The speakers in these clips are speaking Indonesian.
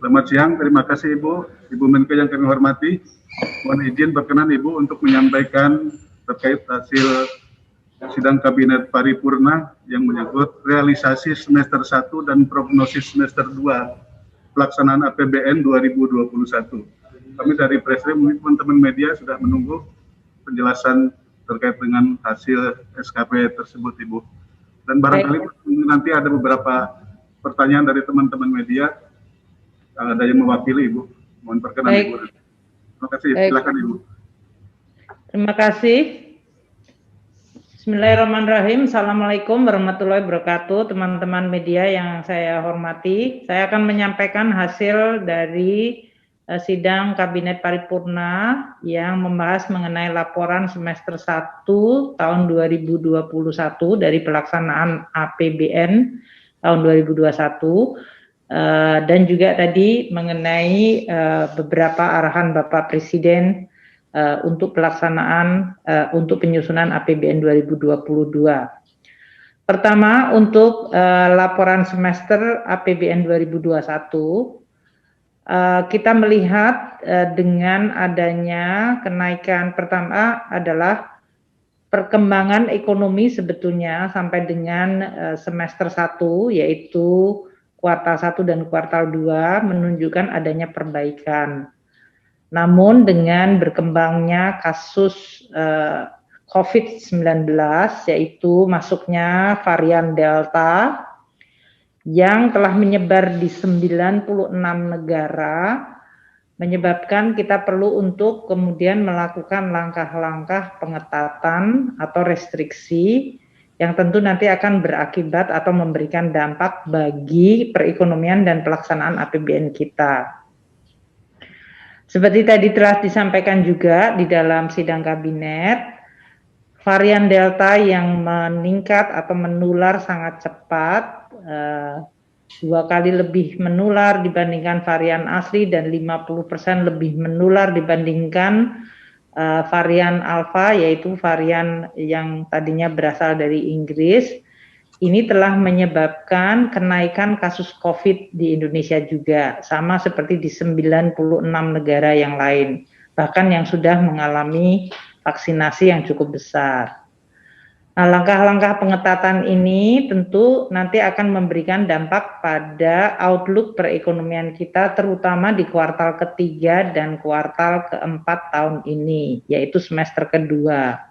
Selamat siang, terima kasih Ibu. Ibu Menko yang kami hormati, mohon izin berkenan Ibu untuk menyampaikan terkait hasil sidang kabinet paripurna yang menyangkut realisasi semester 1 dan prognosis semester 2 pelaksanaan APBN 2021. Kami dari Presiden, mungkin teman-teman media sudah menunggu penjelasan terkait dengan hasil SKP tersebut Ibu. Dan barangkali nanti ada beberapa pertanyaan dari teman-teman media. Ada yang mewakili Ibu, mohon perkenan Ibu. Terima kasih, silakan Ibu. Terima kasih. Bismillahirrahmanirrahim. Assalamualaikum warahmatullahi wabarakatuh, teman-teman media yang saya hormati. Saya akan menyampaikan hasil dari sidang Kabinet Paripurna yang membahas mengenai laporan semester 1 tahun 2021 dari pelaksanaan APBN tahun 2021. Dan juga tadi mengenai beberapa arahan Bapak Presiden untuk pelaksanaan untuk penyusunan APBN 2022. Pertama, untuk laporan semester APBN 2021, kita melihat dengan adanya kenaikan, pertama adalah perkembangan ekonomi sebetulnya sampai dengan semester 1, yaitu kuartal 1 dan kuartal 2 menunjukkan adanya perbaikan. Namun dengan berkembangnya kasus COVID-19, yaitu masuknya varian Delta yang telah menyebar di 96 negara, menyebabkan kita perlu untuk kemudian melakukan langkah-langkah pengetatan atau restriksi yang tentu nanti akan berakibat atau memberikan dampak bagi perekonomian dan pelaksanaan APBN kita. Seperti tadi telah disampaikan juga di dalam sidang kabinet, varian Delta yang meningkat atau menular sangat cepat, 2 kali lebih menular dibandingkan varian asli dan 50% lebih menular dibandingkan varian Alpha, yaitu varian yang tadinya berasal dari Inggris. Ini telah menyebabkan kenaikan kasus COVID di Indonesia juga, sama seperti di 96 negara yang lain, bahkan yang sudah mengalami vaksinasi yang cukup besar. Nah, langkah-langkah pengetatan ini tentu nanti akan memberikan dampak pada outlook perekonomian kita, terutama di kuartal ketiga dan kuartal keempat tahun ini, yaitu semester kedua.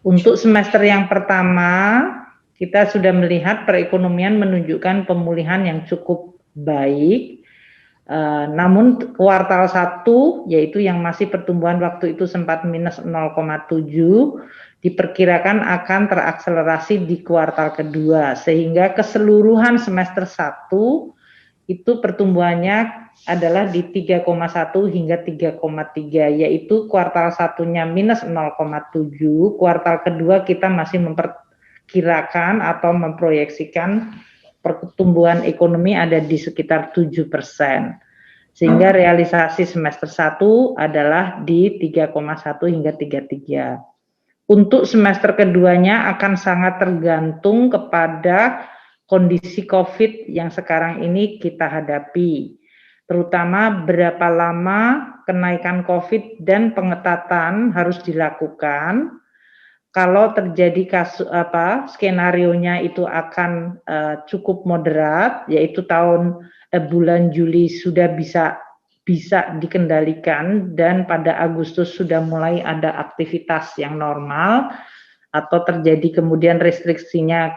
Untuk semester yang pertama, kita sudah melihat perekonomian menunjukkan pemulihan yang cukup baik. Namun kuartal 1, yaitu yang masih pertumbuhan waktu itu sempat minus 0,7, diperkirakan akan terakselerasi di kuartal kedua, sehingga keseluruhan semester 1 itu pertumbuhannya adalah di 3,1 hingga 3,3, yaitu kuartal 1-nya minus 0,7, kuartal kedua kita masih memperkirakan atau memproyeksikan pertumbuhan ekonomi ada di sekitar 7%, sehingga realisasi semester 1 adalah di 3,1 hingga 3,3. Untuk semester keduanya akan sangat tergantung kepada kondisi COVID yang sekarang ini kita hadapi, terutama berapa lama kenaikan COVID dan pengetatan harus dilakukan. Kalau terjadi skenarionya itu akan cukup moderat, yaitu bulan Juli sudah bisa dikendalikan dan pada Agustus sudah mulai ada aktivitas yang normal, atau terjadi kemudian restriksinya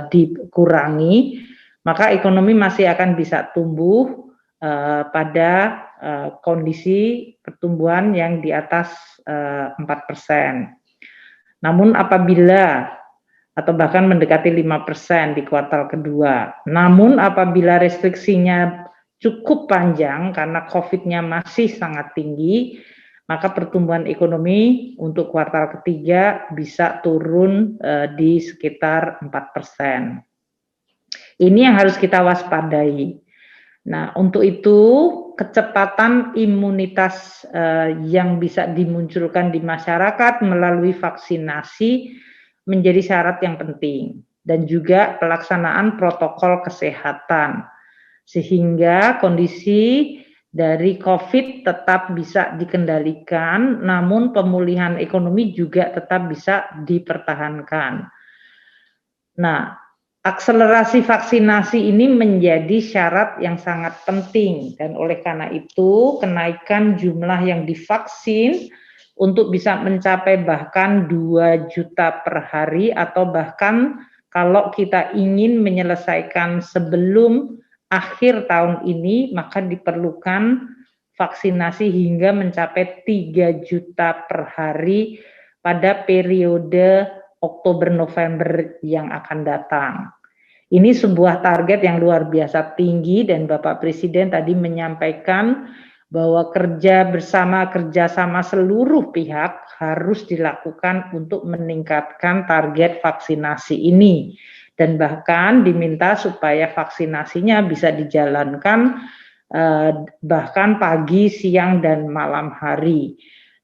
dikurangi, maka ekonomi masih akan bisa tumbuh pada kondisi pertumbuhan yang di atas 4%. Namun apabila atau bahkan mendekati 5% di kuartal kedua, namun apabila restriksinya cukup panjang karena COVID-nya masih sangat tinggi, maka pertumbuhan ekonomi untuk kuartal ketiga bisa turun di sekitar 4%. Ini yang harus kita waspadai. Nah, untuk itu kecepatan imunitas yang bisa dimunculkan di masyarakat melalui vaksinasi menjadi syarat yang penting, dan juga pelaksanaan protokol kesehatan. sehingga kondisi dari COVID tetap bisa dikendalikan, namun pemulihan ekonomi juga tetap bisa dipertahankan. Nah, akselerasi vaksinasi ini menjadi syarat yang sangat penting, dan oleh karena itu kenaikan jumlah yang divaksin untuk bisa mencapai bahkan 2 juta per hari, atau bahkan kalau kita ingin menyelesaikan sebelum akhir tahun ini, maka diperlukan vaksinasi hingga mencapai 3 juta per hari pada periode Oktober-November yang akan datang. Ini sebuah target yang luar biasa tinggi, dan Bapak Presiden tadi menyampaikan bahwa kerjasama seluruh pihak harus dilakukan untuk meningkatkan target vaksinasi ini, dan bahkan diminta supaya vaksinasinya bisa dijalankan bahkan pagi, siang, dan malam hari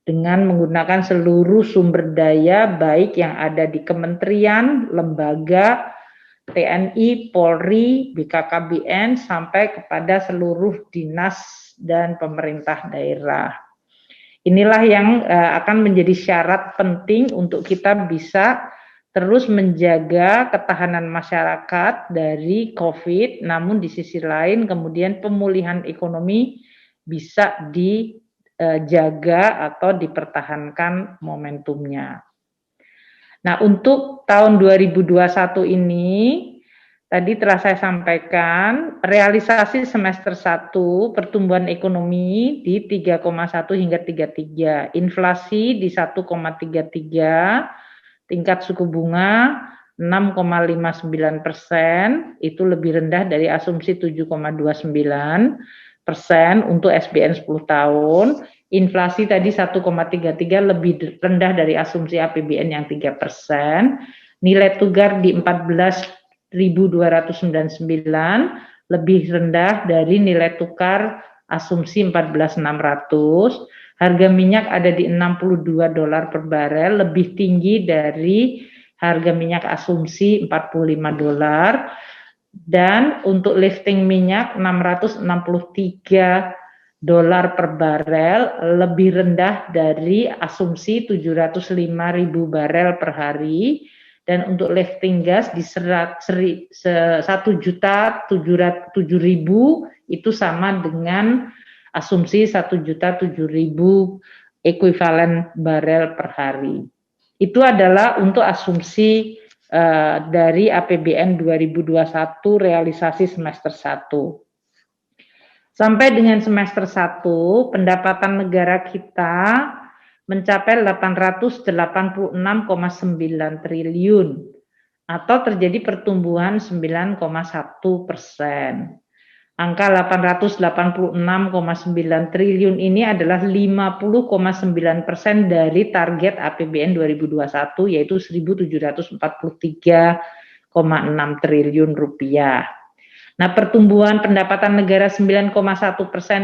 dengan menggunakan seluruh sumber daya baik yang ada di kementerian, lembaga, TNI, Polri, BKKBN, sampai kepada seluruh dinas dan pemerintah daerah. Inilah yang akan menjadi syarat penting untuk kita bisa terus menjaga ketahanan masyarakat dari COVID, namun di sisi lain kemudian pemulihan ekonomi bisa dijaga atau dipertahankan momentumnya. Nah, untuk tahun 2021 ini, tadi telah saya sampaikan, realisasi semester 1 pertumbuhan ekonomi di 3,1 hingga 3,3, inflasi di 1,33, tingkat suku bunga 6,59%, itu lebih rendah dari asumsi 7,29% untuk SBN 10 tahun. Inflasi tadi 1,33 lebih rendah dari asumsi APBN yang 3%. Nilai tukar di 14.299 lebih rendah dari nilai tukar asumsi 14.600. Harga minyak ada di $62 per barel, lebih tinggi dari harga minyak asumsi $45. Dan untuk lifting minyak $663 per barel, lebih rendah dari asumsi 705.000 barel per hari. Dan untuk lifting gas di 1.007.000 itu sama dengan asumsi 1.007.000 ekuivalen barel per hari. Itu adalah untuk asumsi dari APBN 2021 realisasi semester 1. Sampai dengan semester 1, pendapatan negara kita mencapai 886,9 triliun atau terjadi pertumbuhan 9,1%. Angka 886,9 triliun ini adalah 50,9% dari target APBN 2021, yaitu 1.743,6 triliun rupiah. Nah, pertumbuhan pendapatan negara 9,1%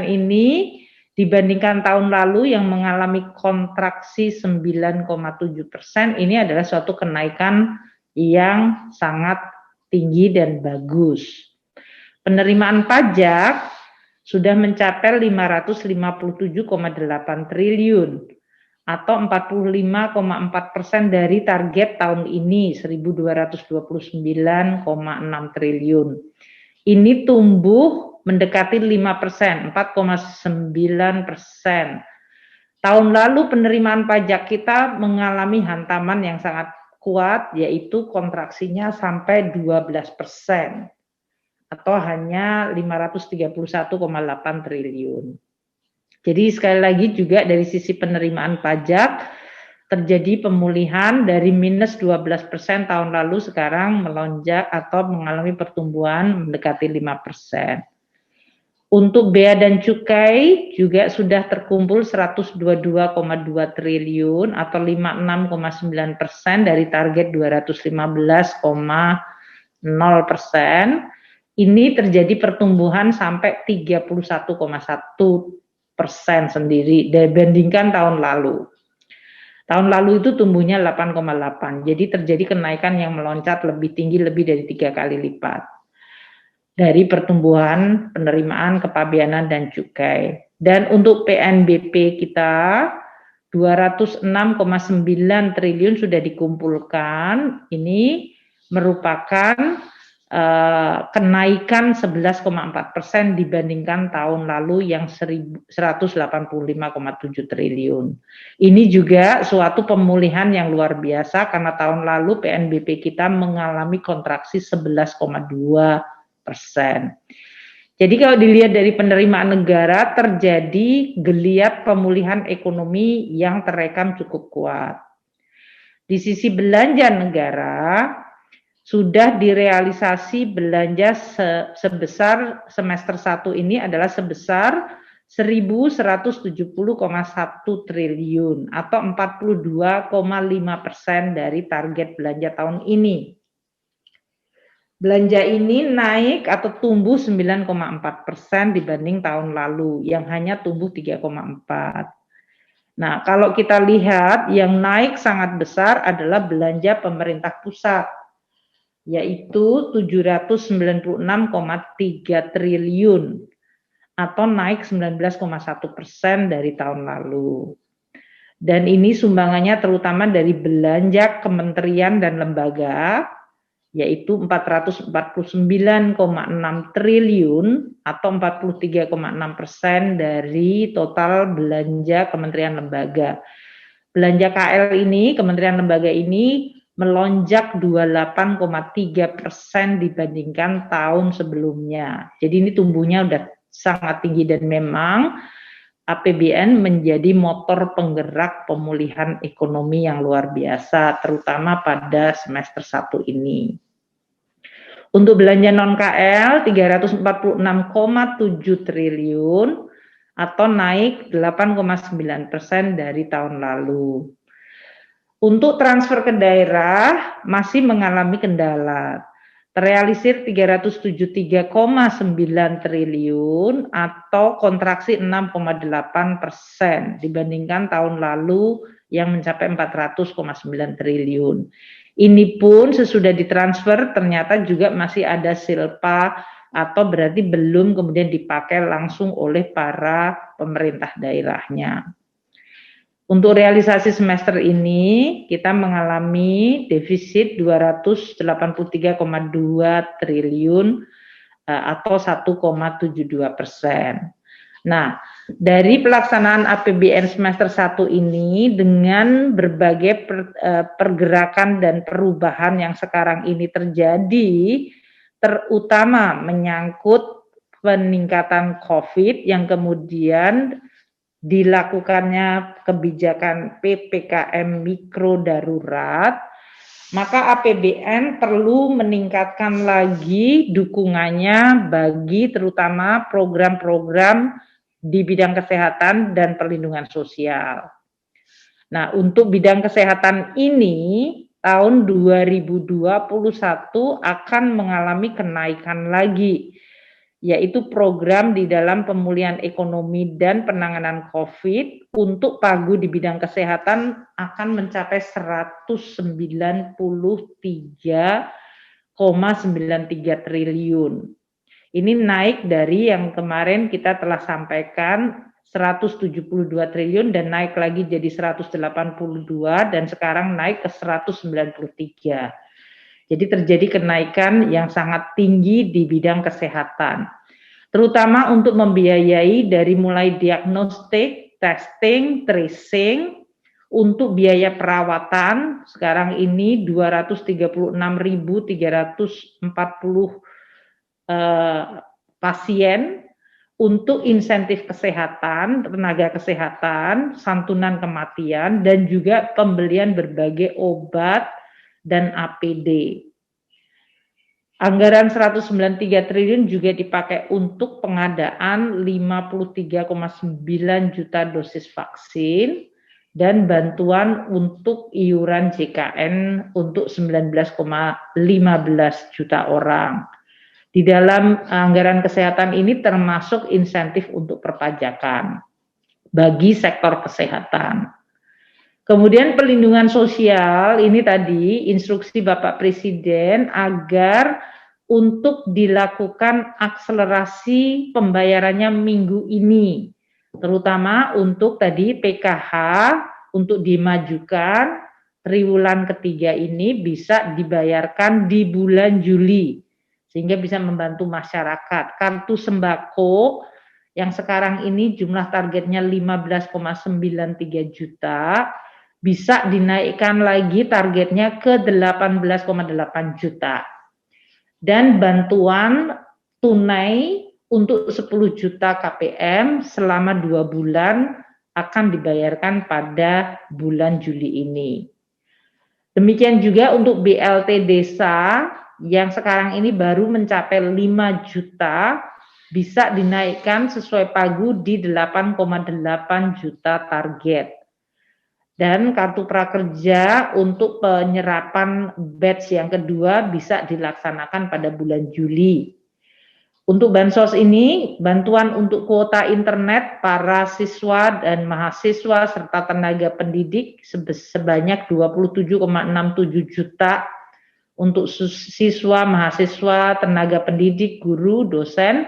ini dibandingkan tahun lalu yang mengalami kontraksi 9,7%, ini adalah suatu kenaikan yang sangat tinggi dan bagus. Penerimaan pajak sudah mencapai 557,8 triliun atau 45,4% dari target tahun ini 1.229,6 triliun. Ini tumbuh mendekati 5%, 4,9%. Tahun lalu penerimaan pajak kita mengalami hantaman yang sangat kuat, yaitu kontraksinya sampai 12%. Atau hanya 531,8 triliun. Jadi sekali lagi juga dari sisi penerimaan pajak terjadi pemulihan dari minus 12% tahun lalu, sekarang melonjak atau mengalami pertumbuhan mendekati 5%. Untuk bea dan cukai juga sudah terkumpul 122,2 triliun atau 56,9% dari target 215,0%. Ini terjadi pertumbuhan sampai 31,1% sendiri dibandingkan tahun lalu. Tahun lalu itu tumbuhnya 8,8, jadi terjadi kenaikan yang meloncat lebih tinggi, lebih dari 3 kali lipat. dari pertumbuhan penerimaan kepabeanan dan cukai. Dan untuk PNBP kita 206,9 triliun sudah dikumpulkan. Ini merupakan kenaikan 11,4% dibandingkan tahun lalu yang 185,7 triliun. Ini juga suatu pemulihan yang luar biasa karena tahun lalu PNBP kita mengalami kontraksi 11,2%. Jadi kalau dilihat dari penerimaan negara terjadi geliat pemulihan ekonomi yang terekam cukup kuat. Di sisi belanja negara sudah direalisasi belanja sebesar semester 1 ini adalah sebesar 1.170,1 triliun atau 42,5% dari target belanja tahun ini. Belanja ini naik atau tumbuh 9,4% dibanding tahun lalu yang hanya tumbuh 3,4%. Nah, kalau kita lihat yang naik sangat besar adalah belanja pemerintah pusat, yaitu 796,3 triliun atau naik 19,1% dari tahun lalu. Dan ini sumbangannya terutama dari belanja kementerian dan lembaga, yaitu 449,6 triliun atau 43,6% dari total belanja kementerian lembaga. Belanja KL ini, kementerian lembaga ini melonjak 28,3% dibandingkan tahun sebelumnya. Jadi ini tumbuhnya udah sangat tinggi dan memang APBN menjadi motor penggerak pemulihan ekonomi yang luar biasa, terutama pada semester 1 ini. Untuk belanja non-KL 346,7 triliun atau naik 8,9% dari tahun lalu. Untuk transfer ke daerah masih mengalami kendala. Terrealisir 373,9 triliun atau kontraksi 6,8% dibandingkan tahun lalu yang mencapai 400,9 triliun. Ini pun sesudah ditransfer ternyata juga masih ada silpa atau berarti belum kemudian dipakai langsung oleh para pemerintah daerahnya. Untuk realisasi semester ini kita mengalami defisit 283,2 triliun atau 1,72%. Nah, dari pelaksanaan APBN semester 1 ini dengan berbagai pergerakan dan perubahan yang sekarang ini terjadi, terutama menyangkut peningkatan COVID yang kemudian dilakukannya kebijakan PPKM mikro darurat, maka APBN perlu meningkatkan lagi dukungannya bagi terutama program-program di bidang kesehatan dan perlindungan sosial. Nah, untuk bidang kesehatan ini tahun 2021 akan mengalami kenaikan lagi, yaitu program di dalam pemulihan ekonomi dan penanganan COVID untuk pagu di bidang kesehatan akan mencapai 193,93 triliun. Ini naik dari yang kemarin kita telah sampaikan 172 triliun dan naik lagi jadi 182 dan sekarang naik ke 193. Jadi terjadi kenaikan yang sangat tinggi di bidang kesehatan. Terutama untuk membiayai dari mulai diagnostik, testing, tracing, untuk biaya perawatan sekarang ini 236.340 pasien, untuk insentif kesehatan, tenaga kesehatan, santunan kematian, dan juga pembelian berbagai obat dan APD. Anggaran 193 triliun juga dipakai untuk pengadaan 53,9 juta dosis vaksin dan bantuan untuk iuran JKN untuk 19,15 juta orang. Di dalam anggaran kesehatan ini termasuk insentif untuk perpajakan bagi sektor kesehatan. Kemudian perlindungan sosial, ini tadi instruksi Bapak Presiden agar untuk dilakukan akselerasi pembayarannya minggu ini, terutama untuk tadi PKH untuk dimajukan triwulan ketiga ini bisa dibayarkan di bulan Juli sehingga bisa membantu masyarakat. Kartu sembako yang sekarang ini jumlah targetnya 15,93 juta bisa dinaikkan lagi targetnya ke 18,8 juta. Dan bantuan tunai untuk 10 juta KPM selama 2 bulan akan dibayarkan pada bulan Juli ini. Demikian juga untuk BLT desa yang sekarang ini baru mencapai 5 juta bisa dinaikkan sesuai pagu di 8,8 juta target. Dan kartu prakerja untuk penyerapan batch yang kedua bisa dilaksanakan pada bulan Juli. Untuk bansos ini, bantuan untuk kuota internet para siswa dan mahasiswa serta tenaga pendidik sebanyak 27,67 juta untuk siswa, mahasiswa, tenaga pendidik, guru, dosen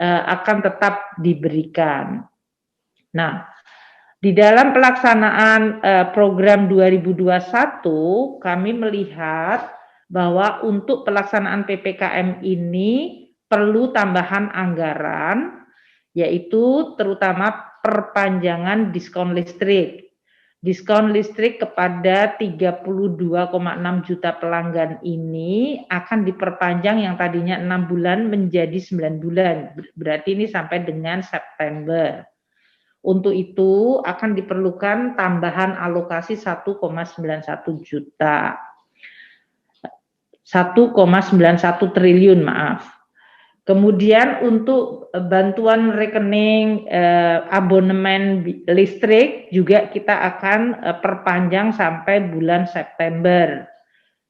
akan tetap diberikan. Nah, di dalam pelaksanaan program 2021, kami melihat bahwa untuk pelaksanaan PPKM ini perlu tambahan anggaran, yaitu terutama perpanjangan diskon listrik. Diskon listrik kepada 32,6 juta pelanggan ini akan diperpanjang yang tadinya 6 bulan menjadi 9 bulan. Berarti ini sampai dengan September. Untuk itu akan diperlukan tambahan alokasi 1,91 juta. 1,91 triliun, maaf. Kemudian untuk bantuan rekening abonemen listrik juga kita akan perpanjang sampai bulan September.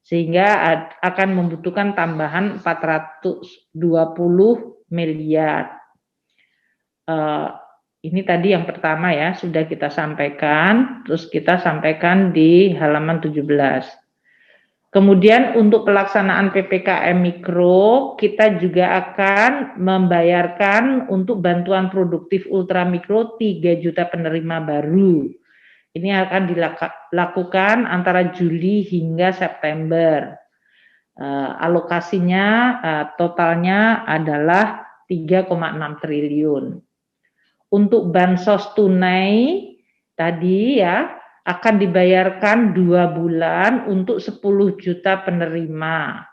Sehingga akan membutuhkan tambahan 420 miliar. Ini tadi yang pertama ya, sudah kita sampaikan, terus kita sampaikan di halaman 17. Kemudian untuk pelaksanaan PPKM Mikro, kita juga akan membayarkan untuk bantuan produktif ultramikro 3 juta penerima baru. Ini akan dilakukan antara Juli hingga September. Alokasinya totalnya adalah 3,6 triliun. Untuk bansos tunai tadi ya akan dibayarkan 2 bulan untuk 10 juta penerima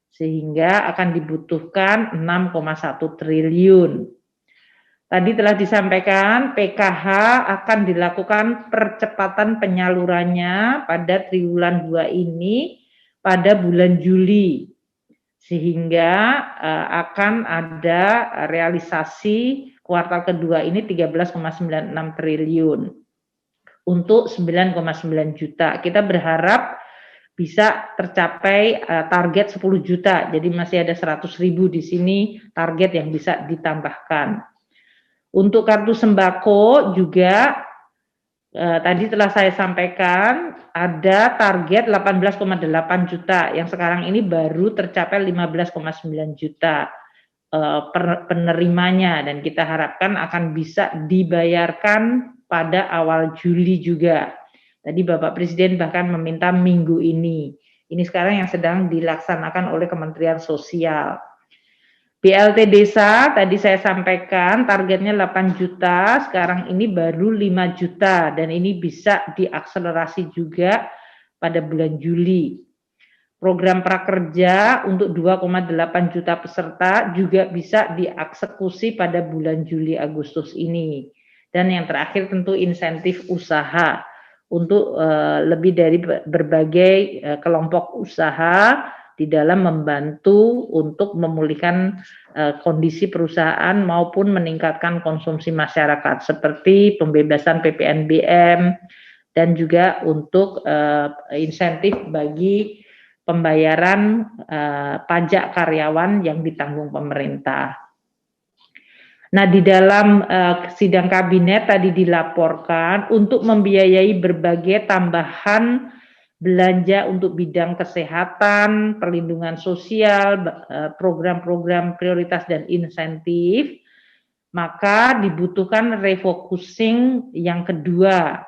sehingga akan dibutuhkan 6,1 triliun. Tadi telah disampaikan PKH akan dilakukan percepatan penyalurannya pada triwulan 2 ini pada bulan Juli sehingga akan ada realisasi kuartal kedua ini 13,96 triliun untuk 9,9 juta. Kita berharap bisa tercapai target 10 juta. Jadi masih ada 100.000 di sini target yang bisa ditambahkan. Untuk kartu sembako juga tadi telah saya sampaikan ada target 18,8 juta yang sekarang ini baru tercapai 15,9 juta. Penerimanya dan kita harapkan akan bisa dibayarkan pada awal Juli juga. Tadi Bapak Presiden bahkan meminta minggu ini. Ini sekarang yang sedang dilaksanakan oleh Kementerian Sosial. BLT desa tadi saya sampaikan targetnya 8 juta, sekarang ini baru 5 juta dan ini bisa diakselerasi juga pada bulan Juli. Program prakerja untuk 2,8 juta peserta juga bisa dieksekusi pada bulan Juli Agustus ini. Dan yang terakhir tentu insentif usaha untuk lebih dari berbagai kelompok usaha di dalam membantu untuk memulihkan kondisi perusahaan maupun meningkatkan konsumsi masyarakat seperti pembebasan PPNBM dan juga untuk insentif bagi pembayaran pajak karyawan yang ditanggung pemerintah. Nah, di dalam sidang kabinet tadi dilaporkan untuk membiayai berbagai tambahan belanja untuk bidang kesehatan, perlindungan sosial, program-program prioritas dan insentif, maka dibutuhkan refocusing yang kedua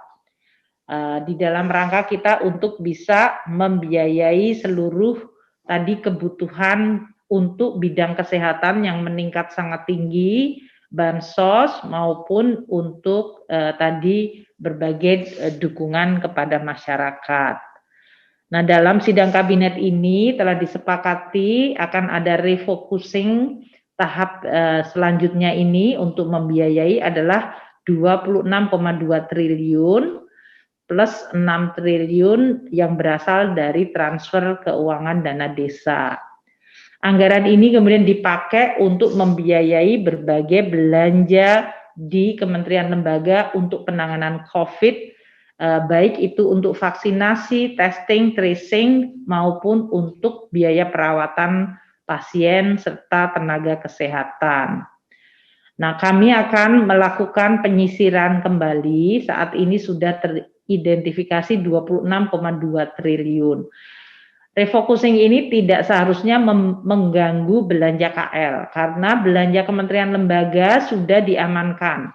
di dalam rangka kita untuk bisa membiayai seluruh tadi kebutuhan untuk bidang kesehatan yang meningkat sangat tinggi, bansos maupun untuk tadi berbagai dukungan kepada masyarakat. Nah, dalam sidang kabinet ini telah disepakati akan ada refocusing tahap selanjutnya ini untuk membiayai adalah 26,2 triliun plus 6 triliun yang berasal dari transfer keuangan dana desa. Anggaran ini kemudian dipakai untuk membiayai berbagai belanja di kementerian lembaga untuk penanganan COVID, baik itu untuk vaksinasi, testing, tracing, maupun untuk biaya perawatan pasien serta tenaga kesehatan. Nah, kami akan melakukan penyisiran kembali, saat ini sudah teridentifikasi 26,2 triliun. Refocusing ini tidak seharusnya mengganggu belanja KL, karena belanja kementerian lembaga sudah diamankan.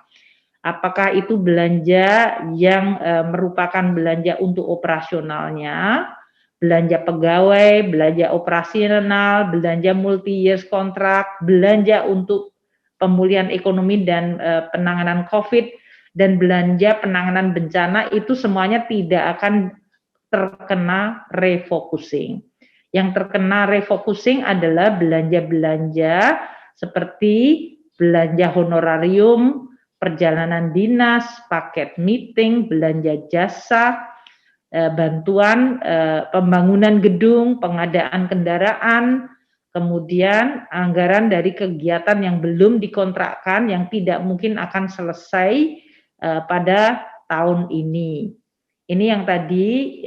Apakah itu belanja yang merupakan belanja untuk operasionalnya, belanja pegawai, belanja operasional, belanja multi-years kontrak, belanja untuk pemulihan ekonomi dan penanganan COVID, dan belanja penanganan bencana, itu semuanya tidak akan terkena refocusing. Yang terkena refocusing adalah belanja-belanja seperti belanja honorarium, perjalanan dinas, paket meeting, belanja jasa, bantuan pembangunan gedung, pengadaan kendaraan, kemudian anggaran dari kegiatan yang belum dikontrakkan yang tidak mungkin akan selesai pada tahun ini. Ini yang tadi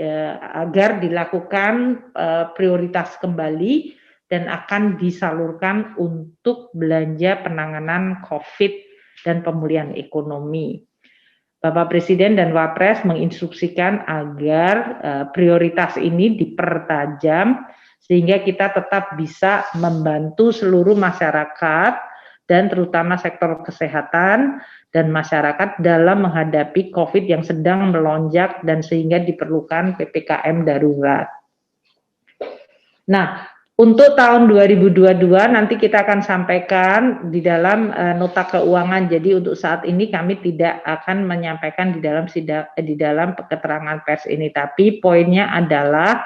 agar dilakukan prioritas kembali dan akan disalurkan untuk belanja penanganan COVID dan pemulihan ekonomi. Bapak Presiden dan Wapres menginstruksikan agar prioritas ini dipertajam sehingga kita tetap bisa membantu seluruh masyarakat dan terutama sektor kesehatan dan masyarakat dalam menghadapi COVID yang sedang melonjak dan sehingga diperlukan PPKM darurat. Nah, untuk tahun 2022 nanti kita akan sampaikan di dalam nota keuangan. Jadi untuk saat ini kami tidak akan menyampaikan di dalam keterangan pers ini. Tapi poinnya adalah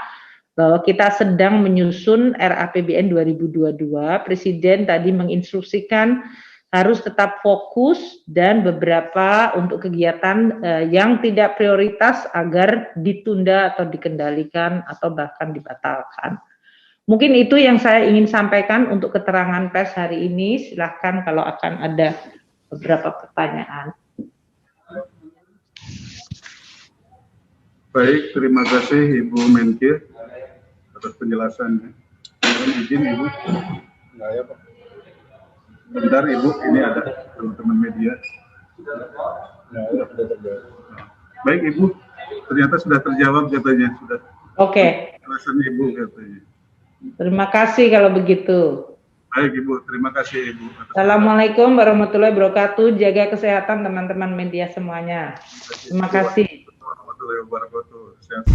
bahwa kita sedang menyusun RAPBN 2022. Presiden tadi menginstruksikan harus tetap fokus dan beberapa untuk kegiatan yang tidak prioritas agar ditunda atau dikendalikan atau bahkan dibatalkan. Mungkin itu yang saya ingin sampaikan untuk keterangan pers hari ini. Silahkan kalau akan ada beberapa pertanyaan. Baik, terima kasih Ibu Menkir atas penjelasannya. Izin Ibu. Ya, Pak. Bentar Ibu, ini ada teman-teman media. Baik Ibu, ternyata sudah terjawab katanya. Sudah. Oke. Penjelasan Ibu katanya. Terima kasih kalau begitu. Baik Ibu, terima kasih Ibu. Assalamualaikum warahmatullahi wabarakatuh. Jaga kesehatan teman-teman media semuanya. Terima kasih. Warahmatullahi wabarakatuh. Sehat.